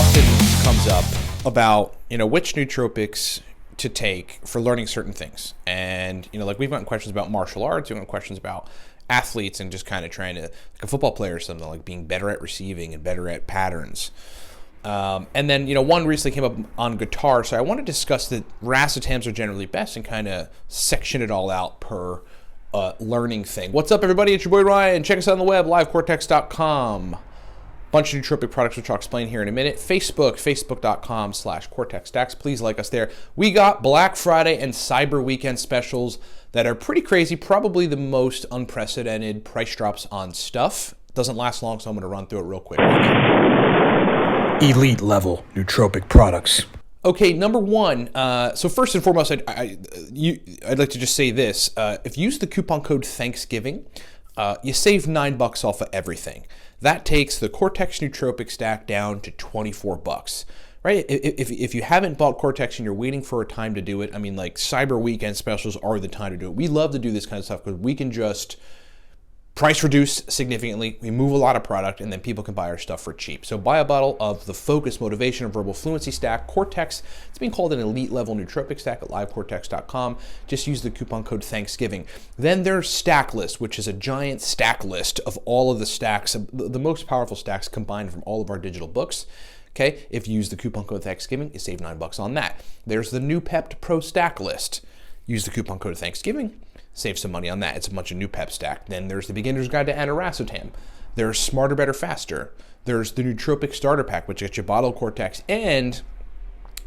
often comes up about, which nootropics to take for learning certain things. And, like we've gotten questions about martial arts, we've gotten questions about athletes and just kind of trying to, like a football player or something, like being better at receiving and better at patterns. And then, one recently came up on guitar. So I want to discuss that racetams are generally best and kind of section it all out per learning thing. What's up, everybody? It's your boy Ryan. Check us out on the web, livecortex.com. Bunch of nootropic products, which I'll explain here in a minute. facebook.com/cortexstacks. Please like us there. We got Black Friday and Cyber Weekend specials that are pretty crazy. Probably the most unprecedented price drops on stuff. Doesn't last long, so I'm going to run through it real quick. Elite level nootropic products. Okay, number one. So first and foremost, I'd like to just say this. If you use the coupon code Thanksgiving, you save $9 off of everything. That takes the Cortex Nootropic Stack down to $24, right? If you haven't bought Cortex and you're waiting for a time to do it, like Cyber Weekend specials are the time to do it. We love to do this kind of stuff because we can just price reduce significantly. We move a lot of product and then people can buy our stuff for cheap. So buy a bottle of the Focus, Motivation, and Verbal Fluency Stack. Cortex, it's being called an elite level nootropic stack at livecortex.com. Just use the coupon code Thanksgiving. Then there's Stack List, which is a giant stack list of all of the stacks, the most powerful stacks combined from all of our digital books. Okay, if you use the coupon code Thanksgiving, you save $9 on that. There's the New Pep Pro Stack List. Use the coupon code Thanksgiving. Save some money on that. It's a bunch of new pep stack. Then there's the Beginner's Guide to Racetam. There's Smarter, Better, Faster. There's the Nootropic Starter Pack, which gets you bottle of Cortex, and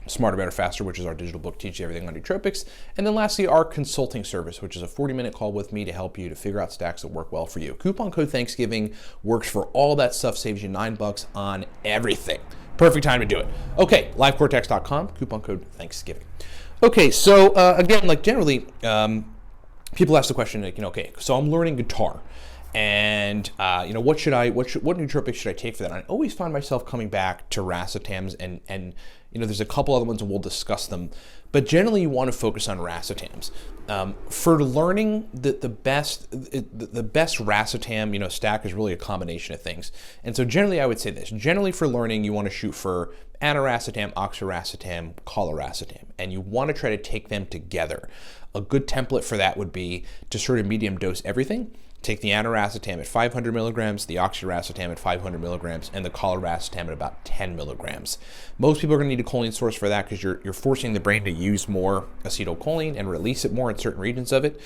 Smarter, Better, Faster, which is our digital book, teaches you everything on nootropics. And then lastly, our consulting service, which is a 40-minute call with me to help you to figure out stacks that work well for you. Coupon code Thanksgiving works for all that stuff, saves you $9 on everything. Perfect time to do it. Okay, livecortex.com, coupon code Thanksgiving. Okay, so again, generally, people ask the question, okay, so I'm learning guitar, and what nootropics should I take for that? And I always find myself coming back to racetams, and there's a couple other ones, and we'll discuss them. But generally, you want to focus on racetams. For learning, the best racetam stack is really a combination of things. And so generally, I would say this. Generally, for learning, you want to shoot for aniracetam, oxiracetam, coliracetam, and you want to try to take them together. A good template for that would be to sort of medium dose everything. Take the aniracetam at 500 milligrams, the oxiracetam at 500 milligrams, and the coliracetam at about 10 milligrams. Most people are going to need a choline source for that because you're forcing the brain to use more acetylcholine and release it more in certain regions of it.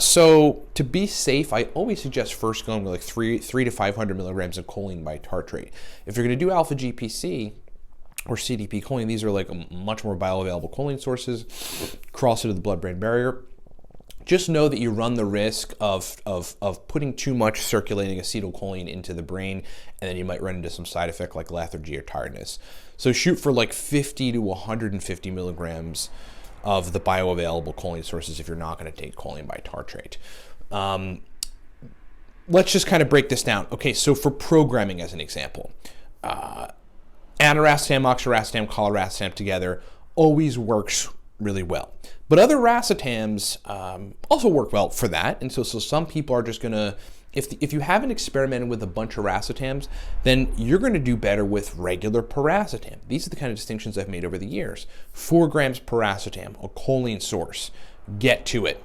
So to be safe, I always suggest first going with 3 to 500 milligrams of choline by tartrate. If you're going to do alpha GPC or CDP choline, these are much more bioavailable choline sources, cross into the blood-brain barrier. Just know that you run the risk of putting too much circulating acetylcholine into the brain, and then you might run into some side effect like lethargy or tiredness. So shoot for 50 to 150 milligrams of the bioavailable choline sources if you're not going to take choline by tartrate. Let's just kind of break this down. Okay, so for programming as an example, aniracetam, oxiracetam, coliracetam together always works really well. But other racetams also work well for that. And so some people are just going to, if you haven't experimented with a bunch of racetams, then you're going to do better with regular piracetam. These are the kind of distinctions I've made over the years. 4 grams piracetam, a choline source. Get to it.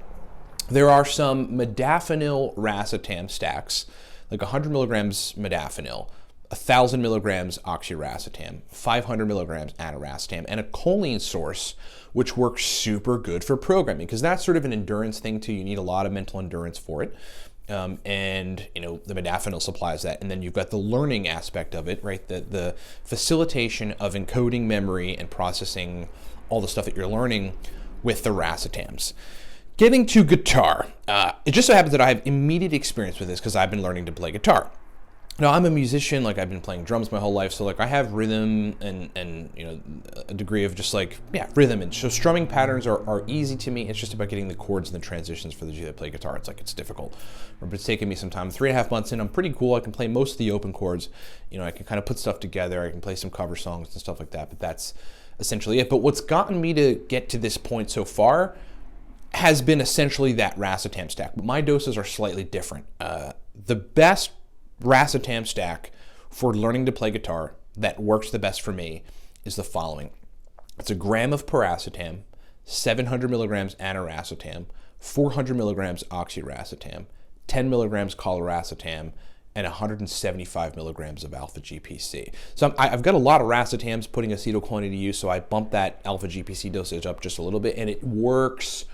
There are some modafinil racetam stacks, like 100 milligrams modafinil, 1,000 milligrams oxiracetam, 500 milligrams aniracetam, and a choline source, which works super good for programming, because that's sort of an endurance thing too. You need a lot of mental endurance for it. The modafinil supplies that. And then you've got the learning aspect of it, right? The facilitation of encoding memory and processing all the stuff that you're learning with the racetams. Getting to guitar. It just so happens that I have immediate experience with this because I've been learning to play guitar. Now, I'm a musician, I've been playing drums my whole life, so I have rhythm and a degree of just rhythm. And so strumming patterns are easy to me. It's just about getting the chords and the transitions for those of you that play guitar. It's difficult. But it's taken me some time. 3.5 months in, I'm pretty cool. I can play most of the open chords. I can kind of put stuff together. I can play some cover songs and stuff like that, but that's essentially it. But what's gotten me to get to this point so far has been essentially that racetam stack. But my doses are slightly different. The best racetam stack for learning to play guitar that works the best for me is the following. It's a gram of paracetam, 700 milligrams aniracetam, 400 milligrams oxiracetam, 10 milligrams coliracetam, and 175 milligrams of alpha GPC. So I've got a lot of racetams putting acetylcholine to use, so I bumped that alpha GPC dosage up just a little bit, and it works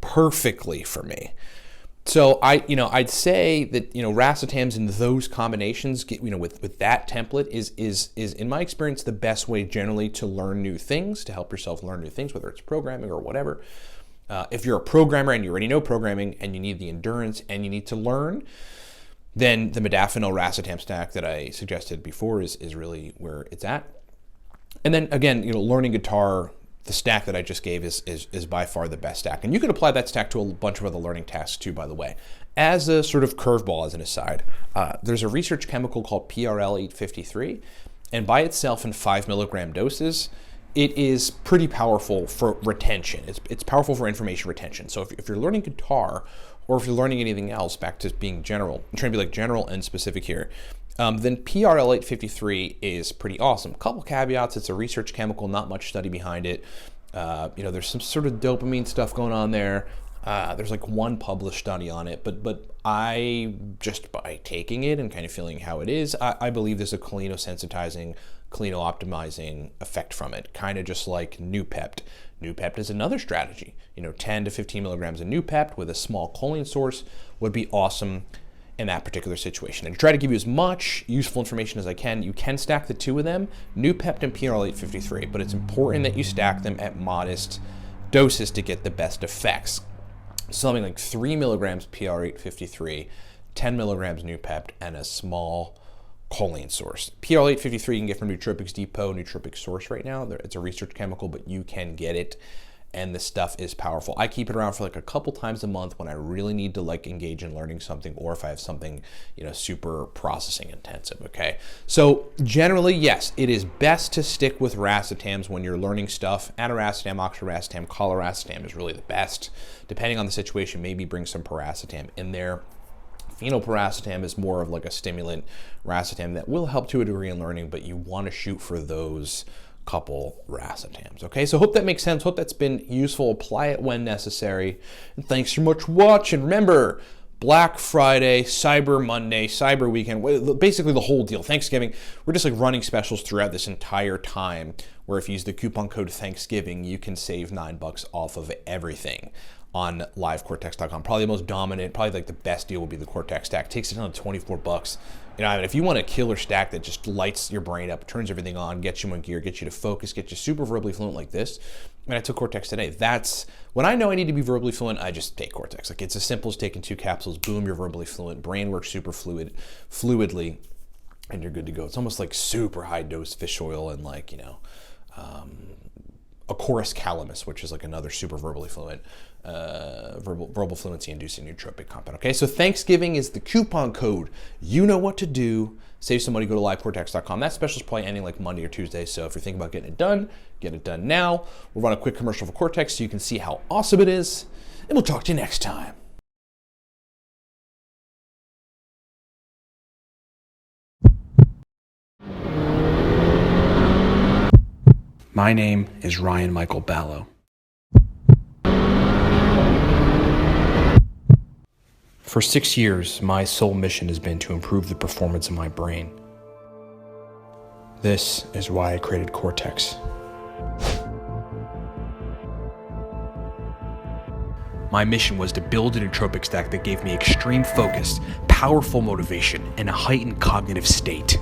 perfectly for me. So I'd say that, racetams in those combinations, with that template is in my experience the best way generally to learn new things, to help yourself learn new things, whether it's programming or whatever. If you're a programmer and you already know programming and you need the endurance and you need to learn, then the modafinil racetam stack that I suggested before is really where it's at. And then again, learning guitar, the stack that I just gave is by far the best stack. And you can apply that stack to a bunch of other learning tasks too, by the way. As a sort of curveball, as an aside, there's a research chemical called PRL 853, and by itself in 5 milligram doses, it is pretty powerful for retention. It's powerful for information retention. So if you're learning guitar, or if you're learning anything else, back to being general, I'm trying to be like general and specific here, then PRL 853 is pretty awesome. Couple caveats: it's a research chemical, not much study behind it. There's some sort of dopamine stuff going on there. There's like one published study on it, but I, just by taking it and kind of feeling how it is, I believe there's a cholinosensitizing, cholino-optimizing effect from it, kind of just like Noopept. Noopept is another strategy. 10 to 15 milligrams of Noopept with a small choline source would be awesome in that particular situation. And to try to give you as much useful information as I can, you can stack the two of them, Noopept and PRL 853, but it's important that you stack them at modest doses to get the best effects. Something like 3 milligrams PRL 853, 10 milligrams Noopept, and a small choline source. PRL 853 you can get from Nootropics Depot, Nootropics Source right now. It's a research chemical, but you can get it, and the stuff is powerful. I keep it around for like a couple times a month when I really need to engage in learning something, or if I have something, super processing intensive, okay? So generally, yes, it is best to stick with racetams when you're learning stuff. Aniracetam, oxiracetam, coliracetam is really the best. Depending on the situation, maybe bring some paracetam in there. Phenylparacetam is more of like a stimulant racetam that will help to a degree in learning, but you want to shoot for those couple racetams. Okay, so hope that makes sense. Hope that's been useful. Apply it when necessary. And thanks so much for watching. Remember, Black Friday, Cyber Monday, Cyber Weekend, basically the whole deal. Thanksgiving, we're just like running specials throughout this entire time, where if you use the coupon code Thanksgiving, you can save $9 off of everything on livecortex.com. Probably the most dominant, probably like the best deal will be the Cortex stack. Takes it down to $24. If you want a killer stack that just lights your brain up, turns everything on, gets you in gear, gets you to focus, gets you super verbally fluent like this. I took Cortex today. That's when I know I need to be verbally fluent, I just take Cortex. Like, it's as simple as taking 2 capsules, boom, you're verbally fluent. Brain works super fluidly, and you're good to go. It's almost like super high dose fish oil and Acorus calamus, which is like another super verbally fluent, verbal fluency inducing nootropic compound. Okay, so Thanksgiving is the coupon code. You know what to do. Save some money, go to livecortex.com. That special is probably ending like Monday or Tuesday, so if you're thinking about getting it done, get it done now. We'll run a quick commercial for Cortex so you can see how awesome it is, and we'll talk to you next time. My name is Ryan Michael Ballo. For 6 years, my sole mission has been to improve the performance of my brain. This is why I created Cortex. My mission was to build a nootropic stack that gave me extreme focus, powerful motivation, and a heightened cognitive state.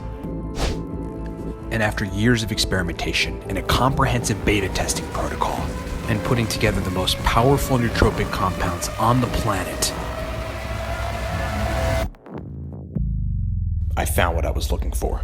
And after years of experimentation and a comprehensive beta testing protocol, and putting together the most powerful nootropic compounds on the planet, I found what I was looking for.